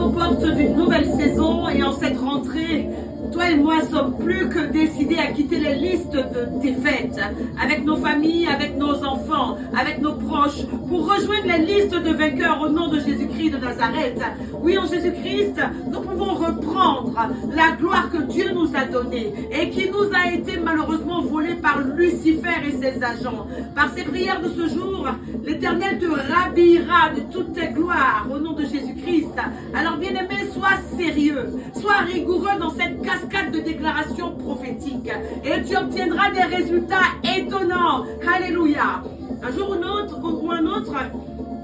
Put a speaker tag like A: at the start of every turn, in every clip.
A: aux portes d'une nouvelle saison et en cette rentrée, toi et moi sommes plus que décidés à quitter les listes de défaites avec nos familles, avec nos enfants, avec nos proches, pour rejoindre les listes de vainqueurs au nom de Jésus-Christ de Nazareth. Oui, en Jésus-Christ, nous pouvons reprendre la gloire que Dieu nous a donnée et qui nous a été malheureusement volée par Lucifer et ses agents. Par ces prières de ce jour, l'Éternel te rhabillera de toutes tes gloires au nom de Jésus-Christ. Alors bien-aimé, sois sérieux, sois rigoureux dans cette cascade de déclarations prophétiques et tu obtiendras des résultats étonnants. Alléluia. Un jour ou un autre,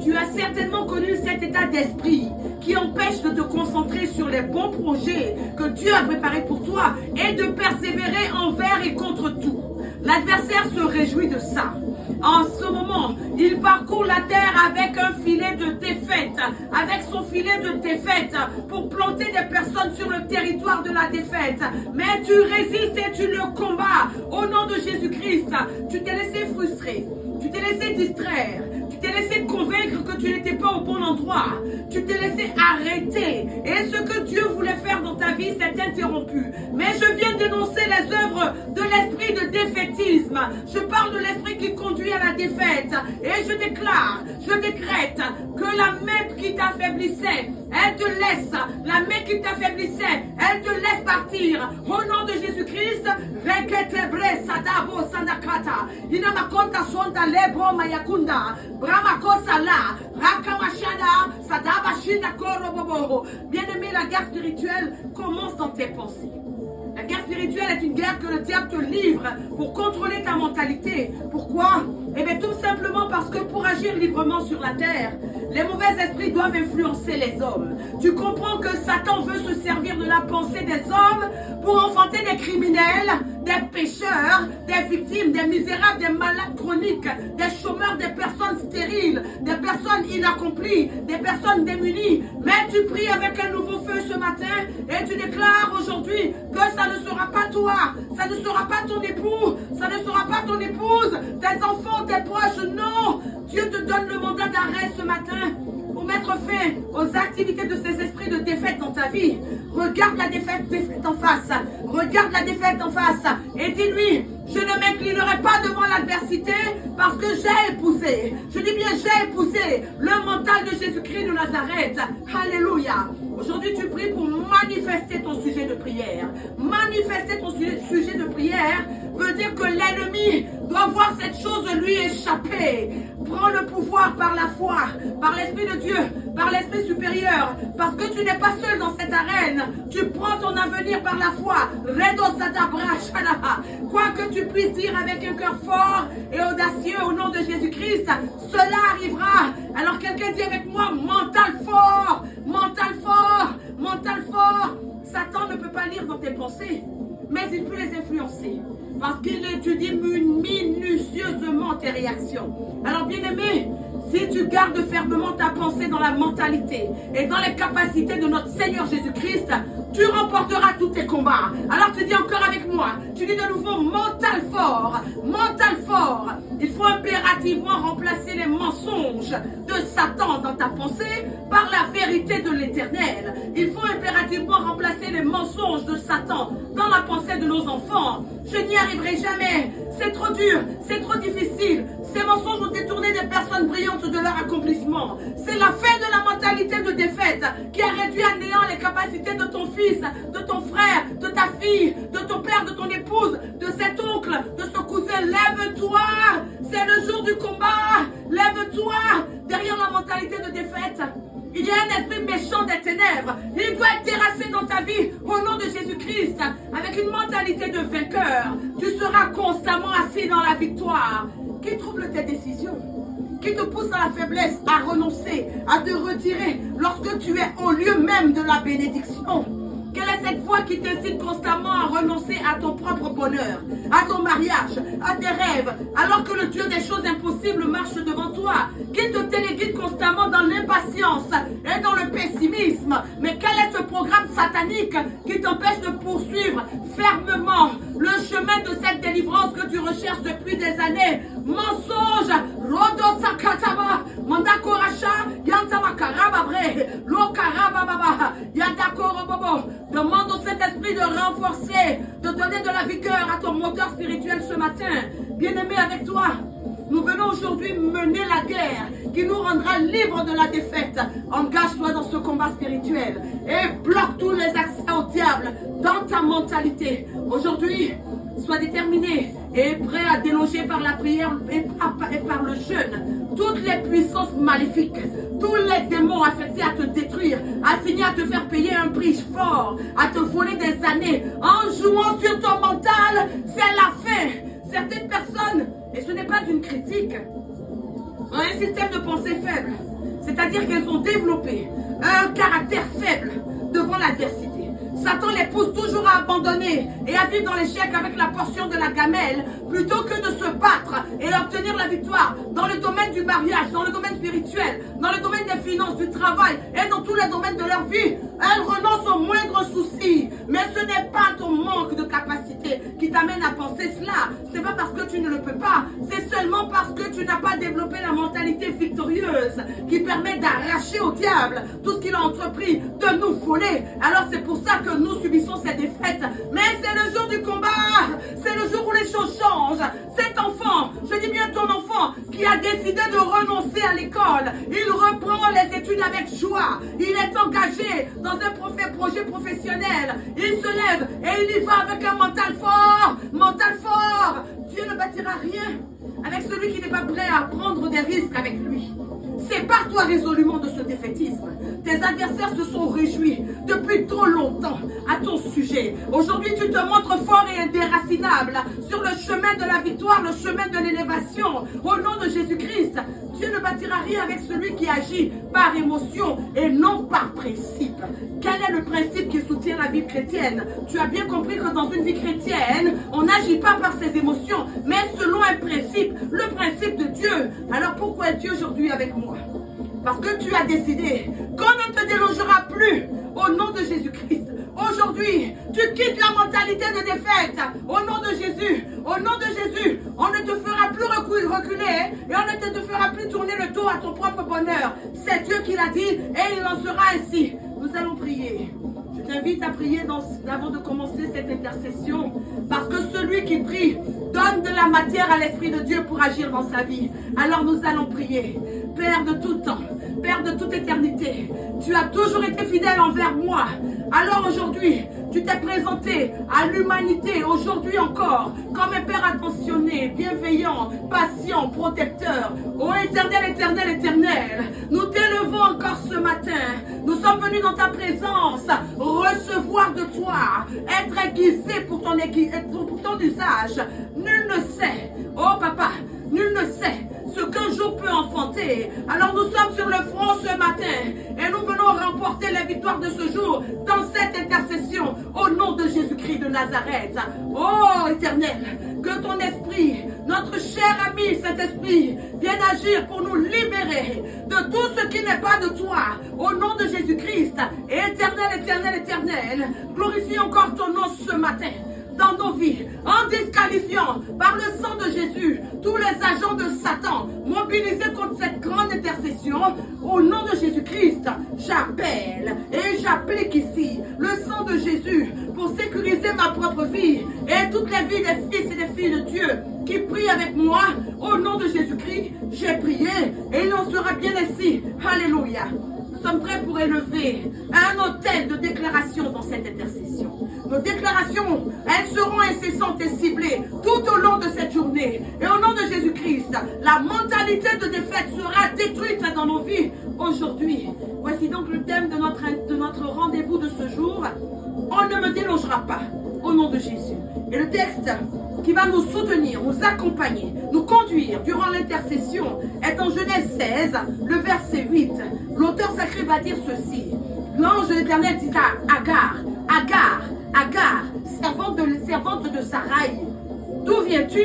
A: tu as certainement connu cet état d'esprit qui empêche de te concentrer sur les bons projets que Dieu a préparés pour toi et de persévérer envers et contre tout. L'adversaire se réjouit de ça. En ce moment, il parcourt la terre avec un filet de défaite, avec son filet de défaite pour planter des personnes sur le territoire de la défaite. Mais tu résistes et tu le combats au nom de Jésus-Christ. Tu t'es laissé frustrer, tu t'es laissé distraire, tu t'es laissé convaincre que tu n'étais pas au bon endroit, tu t'es laissé arrêter et ce que Dieu voulait faire dans ta vie s'est interrompu. Mais je viens dénoncer les œuvres de l'esprit de défaitisme. Je parle de l'esprit qui conduit à la défaite et je déclare, je décrète que la main qui t'affaiblissait, elle te laisse, la main qui t'affaiblissait, elle te laisse partir. Au nom de Jésus-Christ, Reketebre Sadabo Sandakata, Inamakonta Sonda Lebro Mayakunda, Bramakosala, Rakamashada, Sadaba Shinda Korobobo. Bien-aimé, la guerre spirituelle commence dans tes pensées. La guerre spirituelle est une guerre que le diable te livre pour contrôler ta mentalité. Pourquoi? Eh bien tout simplement parce que pour agir librement sur la terre, les mauvais esprits doivent influencer les hommes. Tu comprends que Satan veut se servir de la pensée des hommes pour enfanter des criminels, des pécheurs, des victimes, des misérables, des malades chroniques, des chômeurs, des personnes stériles, des personnes inaccomplies, des personnes démunies. Mais tu pries avec un nouveau feu ce matin et tu déclares aujourd'hui que ça ne sera pas toi, ça ne sera pas ton époux, ça ne sera pas ton épouse, tes enfants, tes proches. Non, Dieu te donne le mandat d'arrêt ce matin pour mettre fin aux activités de ces esprits de défaite dans ta vie. Regarde la défaite en face. Regarde la défaite en face et dis-lui, je ne m'inclinerai pas devant l'adversité parce que j'ai épousé. Je dis bien, j'ai épousé le mental de Jésus-Christ de Nazareth. Alléluia. Aujourd'hui, tu pries pour manifester ton sujet de prière. Manifester ton sujet de prière veut dire que l'ennemi doit voir cette chose lui échapper. Prends le pouvoir par la foi, par l'Esprit de Dieu, par l'Esprit supérieur, parce que tu n'es pas seul dans cette arène. Tu prends ton avenir par la foi. Quoi que tu puisses dire avec un cœur fort et audacieux au nom de Jésus-Christ, cela arrivera. Alors quelqu'un dit avec moi, mental fort, mental fort, mental fort. Satan ne peut pas lire dans tes pensées, mais il peut les influencer. Parce qu'il étudie minutieusement tes réactions. Alors bien-aimé, si tu gardes fermement ta pensée dans la mentalité et dans les capacités de notre Seigneur Jésus-Christ, tu remporteras tous tes combats. Alors tu dis encore avec moi, tu dis de nouveau mental fort, mental fort. Il faut impérativement remplacer les mensonges de Satan dans ta pensée par la vérité de l'Éternel. Il faut impérativement remplacer les mensonges de Satan dans la pensée de nos enfants. Je n'y arriverai jamais, c'est trop dur, c'est trop difficile. Ces mensonges ont détourné des personnes brillantes de leur accomplissement. C'est la fin de la mentalité de défaite qui a réduit à néant les capacités de ton fils, de ton frère, de ta fille, de ton père, de ton épouse, de cet oncle, de ce cousin. Lève-toi, c'est le jour du combat. Lève-toi derrière la mentalité de défaite. Il y a un esprit méchant des ténèbres. Il doit être terrassé dans ta vie au nom de Jésus-Christ. Avec une mentalité de vainqueur, tu seras constamment assis dans la victoire. Qui trouble tes décisions? Qui te pousse à la faiblesse, à renoncer, à te retirer lorsque tu es au lieu même de la bénédiction? Quelle est cette voix qui t'incite constamment à renoncer à ton propre bonheur, à ton mariage, à tes rêves, alors que le Dieu des choses impossibles marche devant toi? Qui te téléguide constamment dans l'impatience et dans le pessimisme? Mais quel est ce programme satanique qui t'empêche de poursuivre fermement le chemin de cette délivrance que tu recherches depuis des années? Mensonge, Rodo Sakataba, Mandakoracha, Yantama Karababre, Lo Karababa, renforcer, de donner de la vigueur à ton moteur spirituel ce matin. Bien-aimé, avec toi, nous venons aujourd'hui mener la guerre qui nous rendra libres de la défaite. Engage-toi dans ce combat spirituel et bloque tous les accès au diable dans ta mentalité. Aujourd'hui, sois déterminé et prêt à déloger par la prière et par le jeûne toutes les puissances maléfiques, tous les démons affectés à te détruire, assignés à te faire payer un prix fort, à te voler des années en jouant sur ton mental. C'est la fin. Certaines personnes, et ce n'est pas une critique, ont un système de pensée faible, c'est-à-dire qu'elles ont développé un caractère faible devant l'adversité. Satan les pousse toujours à abandonner et à vivre dans l'échec avec la portion de la gamelle plutôt que de se battre et obtenir la victoire dans le domaine du mariage, dans le domaine spirituel, dans le domaine des finances, du travail et dans tous les domaines de leur vie. Elles renoncent aux moindres soucis, mais ce n'est pas ton manque de capacité qui t'amène à penser cela. Ce n'est pas parce que tu ne le peux pas, c'est seulement parce que tu n'as pas développé la mentalité victorieuse qui permet d'arracher au diable tout ce qu'il a entrepris de nous voler. Alors c'est pour ça que nous subissons ces défaites. Mais c'est le jour du combat. C'est le jour où les choses changent. Cet enfant, je dis bien ton enfant, qui a décidé de renoncer à l'école, il reprend les études avec joie. Il est engagé dans un projet professionnel. Il se lève et il y va avec un mental fort. Mental fort. Dieu ne bâtira rien avec celui qui n'est pas prêt à prendre des risques avec lui. Sépare-toi résolument de ce défaitisme. Tes adversaires se sont réjouis depuis trop longtemps à ton sujet. Aujourd'hui, tu te montres fort et indéracinable sur le chemin de la victoire, le chemin de l'élévation. Au nom de Jésus-Christ, Dieu ne bâtira rien avec celui qui agit par émotion et non par principe. Quel est le principe qui soutient la vie chrétienne? Tu as bien compris que dans une vie chrétienne, on n'agit pas par ses émotions, mais selon un principe, le principe de Dieu. Alors pourquoi es-tu aujourd'hui avec moi? Parce que tu as décidé qu'on ne te délogera plus au nom de Jésus-Christ. Aujourd'hui, tu quittes la mentalité de défaite. Au nom de Jésus, au nom de Jésus, on ne te fera plus reculer et on ne te fera plus tourner le dos à ton propre bonheur. C'est Dieu qui l'a dit et il en sera ainsi. Nous allons prier. Je t'invite à prier avant de commencer cette intercession, parce que celui qui prie donne de la matière à l'Esprit de Dieu pour agir dans sa vie. Alors nous allons prier. Père de tout temps, Père de toute éternité, tu as toujours été fidèle envers moi. Alors aujourd'hui, tu t'es présenté à l'humanité, aujourd'hui encore, comme un Père attentionné, bienveillant, patient, protecteur. Ô éternel, éternel, éternel, nous t'élevons encore ce matin. Nous sommes venus dans ta présence, recevoir de toi, être aiguisés pour ton usage. Nul ne sait, oh papa, nul ne sait ce qu'un jour peut enfanter. Alors nous sommes sur le front ce matin et nous venons remporter les victoires de ce jour dans cette intercession au nom de Jésus-Christ de Nazareth. Oh éternel, que ton esprit, notre cher ami Saint-Esprit, vienne agir pour nous libérer de tout ce qui n'est pas de toi au nom de Jésus-Christ. Et éternel, éternel, éternel, glorifie encore ton nom ce matin dans nos vies, en disqualifiant par le sang de Jésus tous les agents de Satan mobilisés contre cette grande intercession. Au nom de Jésus-Christ, j'appelle et j'applique ici le sang de Jésus pour sécuriser ma propre vie et toutes les vies des fils et des filles de Dieu qui prient avec moi. Au nom de Jésus-Christ, j'ai prié et il en sera bien ainsi. Alléluia. Nous sommes prêts pour élever un autel de déclaration dans cette intercession. Nos déclarations, elles seront incessantes et ciblées tout au long de cette journée. Et au nom de Jésus-Christ, la mentalité de défaite sera détruite dans nos vies aujourd'hui. Voici donc le thème de notre rendez-vous de ce jour. On ne me délogera pas, au nom de Jésus. Et le texte qui va nous soutenir, nous accompagner, nous conduire durant l'intercession est en Genèse 16, le verset 8. L'auteur sacré va dire ceci. L'ange de l'Éternel dit à Agar, Agar, Agar, servante de Sarai, d'où viens-tu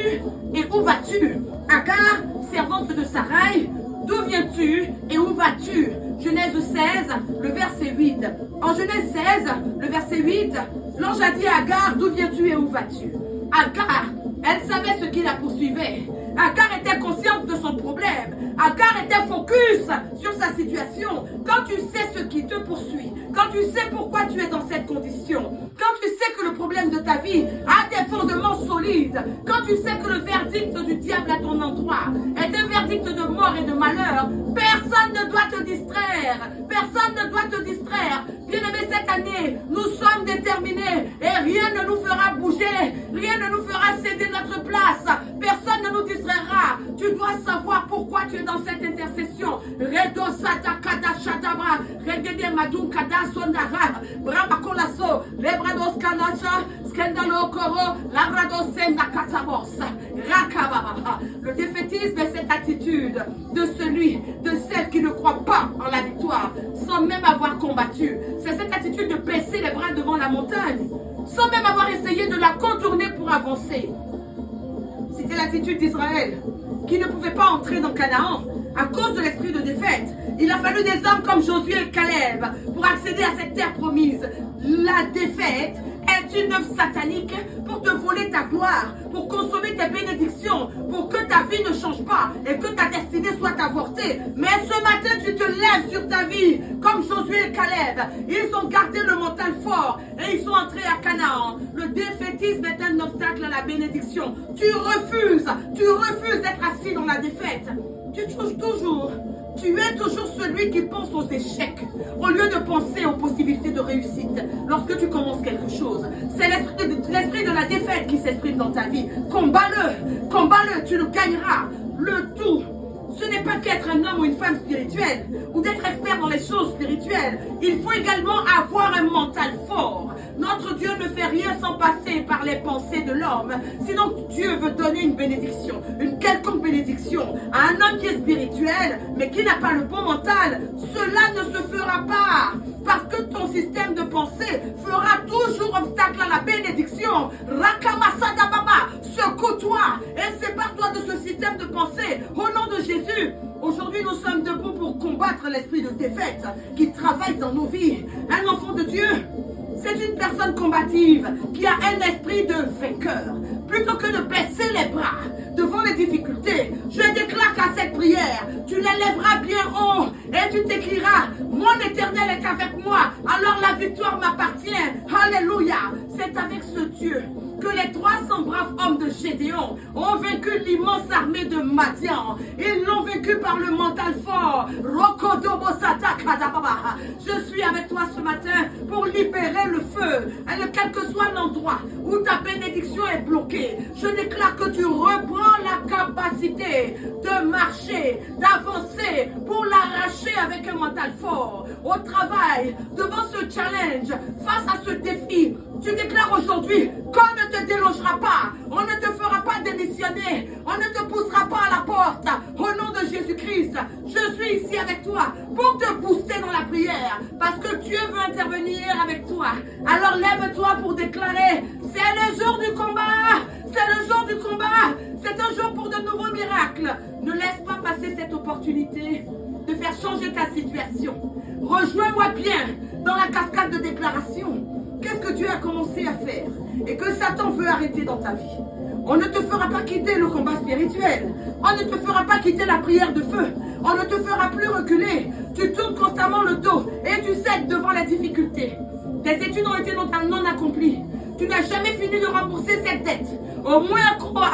A: et où vas-tu? Agar, servante de Sarai, d'où viens-tu et où vas-tu? Genèse 16, le verset 8. En Genèse 16, le verset 8, l'ange a dit à Agar, d'où viens-tu et où vas-tu? Agar, Elle savait ce qui la poursuivait. Agar était consciente de son problème. Agar était focus sur sa situation. Quand tu sais ce qui te poursuit, quand tu sais pourquoi tu es dans cette condition, quand tu sais que le problème de ta vie a des fondements solides, quand tu sais que le verdict du diable à ton endroit est un verdict de mort et de malheur, personne ne doit te distraire. Personne ne doit te distraire. Bien-aimés, cette année, nous sommes déterminés et rien ne nous fera bouger, rien ne nous fera céder notre place. Personne ne nous distraira. Tu dois savoir pourquoi tu es dans cette intercession. Redo Satakada Shadabra, Regede Madou Kada Sondara, Brabakolaso, Lebrados Kanacha, Skandalo Koro, Labrados Senda Katabos, Rakababa. Le défaitisme est cette attitude de celui, de celle qui ne croit pas en la victoire, sans même avoir combattu. C'est cette attitude de baisser les bras devant la montagne, sans même avoir essayé de la contourner pour avancer. C'était l'attitude d'Israël, qui ne pouvait pas entrer dans Canaan à cause de l'esprit de défaite. Il a fallu des hommes comme Josué et Caleb pour accéder à cette terre promise. La défaite est une œuvre satanique pour te voler ta gloire, pour consommer tes bénédictions, pour que ta vie ne change pas et que ta destinée soit avortée. Mais ce matin, tu te lèves sur ta vie comme Josué et Caleb. Ils ont gardé le mental fort et ils sont entrés à Canaan. Le défaitisme est un obstacle à la bénédiction. Tu refuses d'être assis dans la défaite. Tu es toujours celui qui pense aux échecs au lieu de penser aux possibilités de réussite lorsque tu commences quelque chose. C'est l'esprit de la défaite qui s'exprime dans ta vie. Combat-le, tu le gagneras. Le tout, ce n'est pas qu'être un homme ou une femme spirituelle ou d'être expert dans les choses spirituelles. Il faut également avoir un mental fort. Notre Dieu ne fait rien sans passer par les pensées de l'homme. Sinon, Dieu veut donner une bénédiction, une quelconque bénédiction à un homme qui est spirituel, mais qui n'a pas le bon mental. Cela ne se fera pas. Parce que ton système de pensée fera toujours obstacle à la bénédiction. Rakamasada Baba, secoue-toi et sépare-toi de ce système de pensée. Au nom de Jésus, aujourd'hui nous sommes debout pour combattre l'esprit de défaite qui travaille dans nos vies. Un enfant de Dieu, c'est une personne combative qui a un esprit de vainqueur. Plutôt que de baisser les bras devant les difficultés, je déclare qu'à cette prière, tu les lèveras bien haut et tu t'écriras: mon Éternel est avec moi, alors la victoire m'appartient. Alléluia. C'est avec ce Dieu que les 300 braves hommes de Gédéon ont vaincu l'immense armée de Madian. Ils l'ont vaincu par le mental fort. Je suis avec toi ce matin pour libérer le feu. Et quel que soit l'endroit où ta bénédiction est bloquée, je déclare que tu reprends la capacité de marcher, d'avancer pour l'arracher avec un mental fort. Au travail, devant ce challenge, face à ce défi, tu déclares aujourd'hui qu'on ne te délogera pas, on ne te fera pas démissionner, on ne te poussera pas à la porte. Au nom de Jésus-Christ, je suis ici avec toi pour te booster dans la prière, parce que Dieu veut intervenir avec toi. Alors lève-toi pour déclarer: c'est le jour du combat, c'est le jour du combat, c'est un jour pour de nouveaux miracles. Ne laisse pas passer cette opportunité de faire changer ta situation. Rejoins-moi bien dans la cascade de déclaration. Qu'est-ce que Dieu a commencé à faire et que Satan veut arrêter dans ta vie? On ne te fera pas quitter le combat spirituel. On ne te fera pas quitter la prière de feu. On ne te fera plus reculer. Tu tournes constamment le dos et tu cèdes devant la difficulté. Tes études ont été non accomplies. Tu n'as jamais fini de rembourser cette dette. Au moins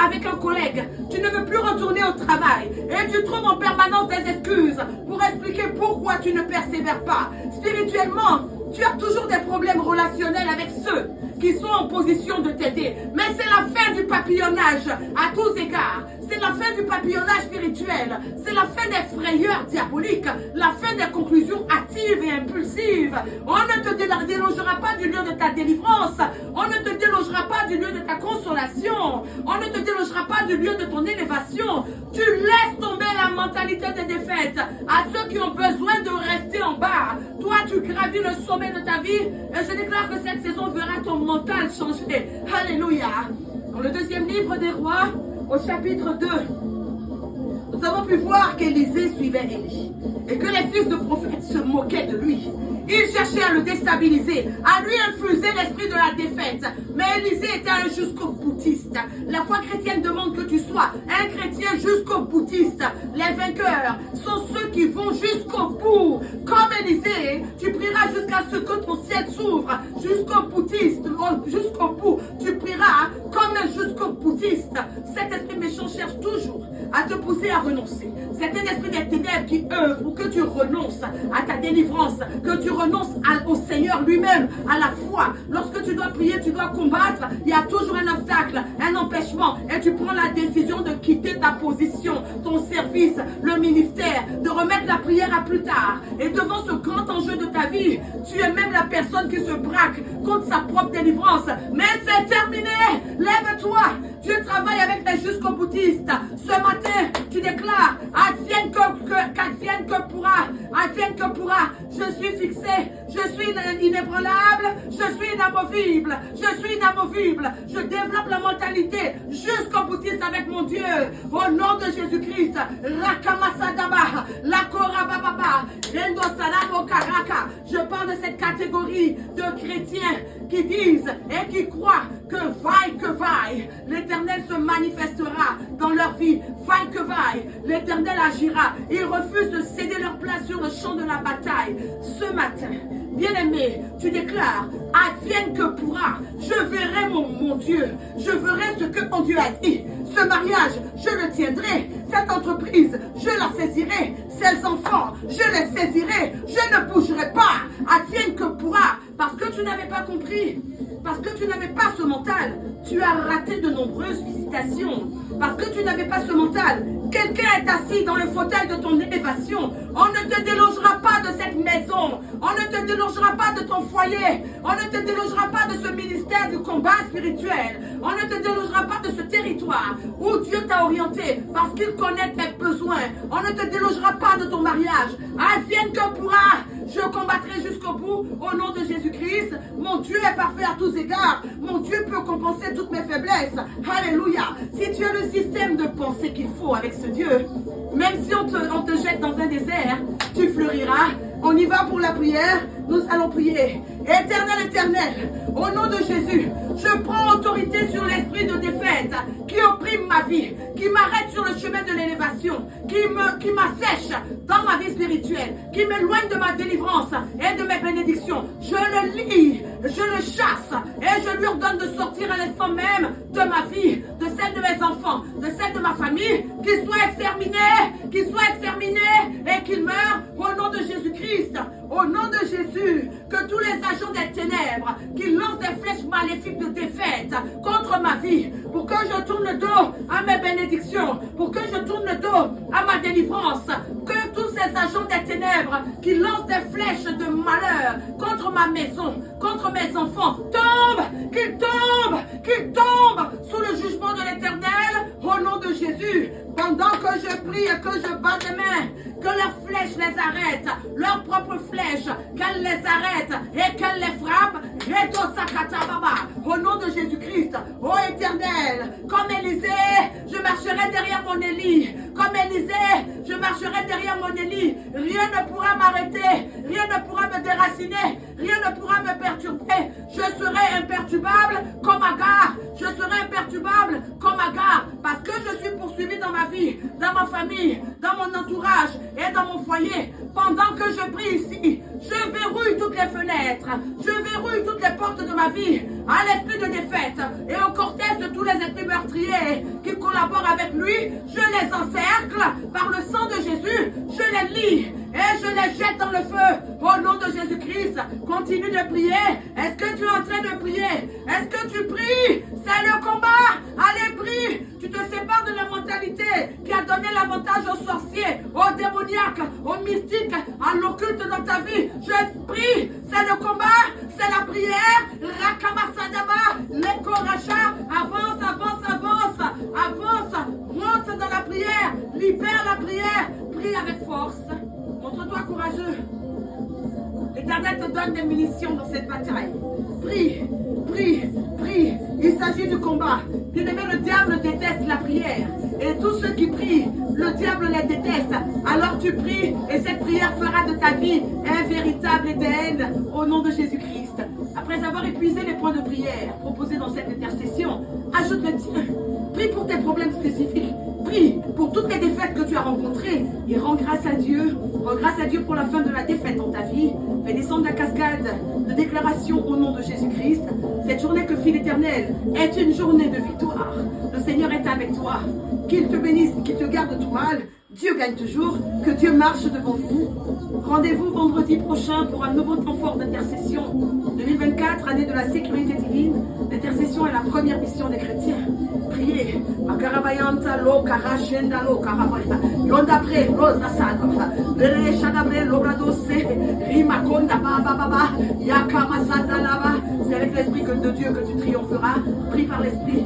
A: avec un collègue, tu ne veux plus retourner au travail. Et tu trouves en permanence des excuses pour expliquer pourquoi tu ne persévères pas. Spirituellement, tu as toujours des problèmes relationnels avec ceux qui sont en position de t'aider. Mais c'est la fin du papillonnage à tous égards. C'est la fin du papillonnage spirituel. C'est la fin des frayeurs diaboliques. La fin des conclusions hâtives et impulsives. On ne te délogera pas du lieu de ta délivrance. On ne te délogera pas du lieu de ta consolation. On ne te délogera pas du lieu de ton élévation. Tu laisses tomber la mentalité des défaites à ceux qui ont besoin de rester en bas. Toi, tu gravis le sommet de ta vie et je déclare que cette saison verra ton mental changer. Alléluia. Dans le deuxième livre des rois, au chapitre 2, nous avons pu voir qu'Élisée suivait Élie et que les fils de prophètes se moquaient de lui. Ils cherchaient à le déstabiliser, à lui infuser l'esprit de la défaite. Mais Élisée était un jusqu'au boutiste. La foi chrétienne demande que tu sois un chrétien jusqu'au boutiste. Les vainqueurs sont ceux qui vont jusqu'au bout. Comme Élisée, tu prieras jusqu'à ce que ton ciel s'ouvre. Jusqu'au boutiste, jusqu'au bout. Tu prieras comme un jusqu'au boutiste. Cet esprit méchant cherche toujours à te pousser à renoncer. C'est un esprit des ténèbres qui œuvre pour que tu renonces à ta délivrance, que tu renonces au Seigneur lui-même, à la foi. Lorsque tu dois prier, tu dois combattre, il y a toujours un obstacle, un empêchement, et tu prends la décision de quitter ta position, ton service, le ministère, de remettre la prière à plus tard. Et devant ce grand enjeu de ta vie, tu es même la personne qui se braque contre sa propre délivrance. Mais c'est terminé. Lève-toi. Dieu travaille avec les jusqu'au boutistes. Ce matin, tu déclares, advienne que pourra, advienne que pourra. Je suis fixé, je suis inébranlable, je suis inamovible, je suis inamovible. Je développe la mentalité jusqu'au boutiste avec mon Dieu. Au nom de Jésus-Christ, Rakamasadaba, Lakorababa, Rendo Salamo Karaka. Je parle de cette catégorie de chrétiens qui disent et qui croient que vaille, l'Éternel se manifestera dans leur vie. Vaille que vaille, l'Éternel agira. Ils refusent de céder leur place sur le champ de la bataille. Ce matin, bien-aimé, tu déclares, advienne que pourra. Je verrai mon Dieu. Je verrai ce que mon Dieu a dit. Ce mariage, je le tiendrai. Cette entreprise, je la saisirai. Ces enfants, je les saisirai. Je ne bougerai pas. Advienne que pourra. Parce que tu n'avais pas compris. Parce que tu n'avais pas ce mental, tu as raté de nombreuses visitations. Parce que tu n'avais pas ce mental, quelqu'un est assis dans le fauteuil de ton élévation. On ne te délogera pas de cette maison. On ne te délogera pas de ton foyer. On ne te délogera pas de ce ministère du combat spirituel. On ne te délogera pas de ce territoire où Dieu t'a orienté parce qu'il connaît tes besoins. On ne te délogera pas de ton mariage. Advienne que pourra. Je combattrai jusqu'au bout au nom de Jésus-Christ. Mon Dieu est parfait à tous égards. Mon Dieu peut compenser toutes mes faiblesses. Alléluia. Si tu as le système de pensée qu'il faut avec ce Dieu, même si on te jette dans un désert, tu fleuriras. On y va pour la prière. Nous allons prier. Éternel, éternel, au nom de Jésus, je prends autorité sur l'esprit de défaite qui opprime ma vie, qui m'arrête sur le chemin de l'élévation, qui m'assèche dans ma vie spirituelle, qui m'éloigne de ma délivrance et de mes bénédictions. Je le lie, je le chasse et je lui ordonne de sortir à l'instant même de ma vie, de celle de mes enfants, de celle de ma famille, qu'il soit exterminé et qu'il meure au nom de Jésus-Christ. Au nom de Jésus, que tous les agents des ténèbres qui lancent des flèches maléfiques de défaite contre ma vie, pour que je tourne le dos à mes bénédictions, pour que je tourne le dos à ma délivrance, que tous ces agents des ténèbres qui lancent des flèches de malheur contre ma maison, contre mes enfants, qu'ils tombent sous le jugement de l'Éternel, au nom de Jésus. Pendant que je prie et que je bats les mains, que leurs flèches les arrêtent, leurs propres flèches, qu'elles les arrêtent et qu'elles les frappent. Au nom de Jésus-Christ, ô Éternel, comme Élisée, je marcherai derrière mon Élie. Comme Élisée, je marcherai derrière mon Élie. Rien ne pourra m'arrêter, rien ne pourra me déraciner, rien ne pourra me perturber. Je serai imperturbable comme Agar. Je serai imperturbable comme Agar parce que je suis poursuivi dans ma vie, dans ma famille, dans mon entourage et dans mon foyer. Pendant que je prie ici, je verrouille toutes les fenêtres, je verrouille toutes les portes de ma vie à l'esprit de défaite et au cortège de tous les esprits meurtriers qui collaborent avec lui. Je les encercle par le sang de Jésus, je les lie et je les jette dans le feu au nom de Jésus-Christ. Continue de prier. Est-ce que tu es en train de prier? Est-ce que tu pries? C'est le combat. Allez, prie. Tu te sépares de la mentalité qui a donné l'avantage aux sorciers, aux démoniaques, aux mystiques, à l'occulte dans ta vie. Je prie. C'est le combat. C'est la prière. Rakamasadaba, Lekoracha. Avance, avance, avance. Avance. Monte dans la prière. Libère la prière. Prie avec force. Montre-toi courageux. L'Éternel te donne des munitions dans cette bataille. Prie, prie, prie. Il s'agit du combat. Bien-aimé, le diable déteste la prière. Et tous ceux qui prient, le diable les déteste. Alors tu pries et cette prière fera de ta vie un véritable Éden au nom de Jésus-Christ. Après avoir épuisé les points de prière proposés dans cette intercession, ajoute le tien. Prie pour tes problèmes spécifiques. Prie pour toutes les défaites que tu as rencontrées et rends grâce à Dieu. Rends grâce à Dieu pour la fin de la défaite dans ta vie. Fais descendre la cascade de déclaration au nom de Jésus-Christ. Cette journée que fit l'Éternel est une journée de victoire. Le Seigneur est avec toi. Qu'il te bénisse, qu'il te garde de tout mal. Dieu gagne toujours, que Dieu marche devant vous. Rendez-vous vendredi prochain pour un nouveau temps fort d'intercession. 2024, année de la sécurité divine. L'intercession est la première mission des chrétiens. Priez. Makarabayanta lo karashenda lo karabaya. Yondabre rosa sada. Bere shadabre lobradose. Rimakonda baba baba. Yakama sada lava. C'est avec l'esprit de Dieu que tu triompheras. Prie par l'esprit.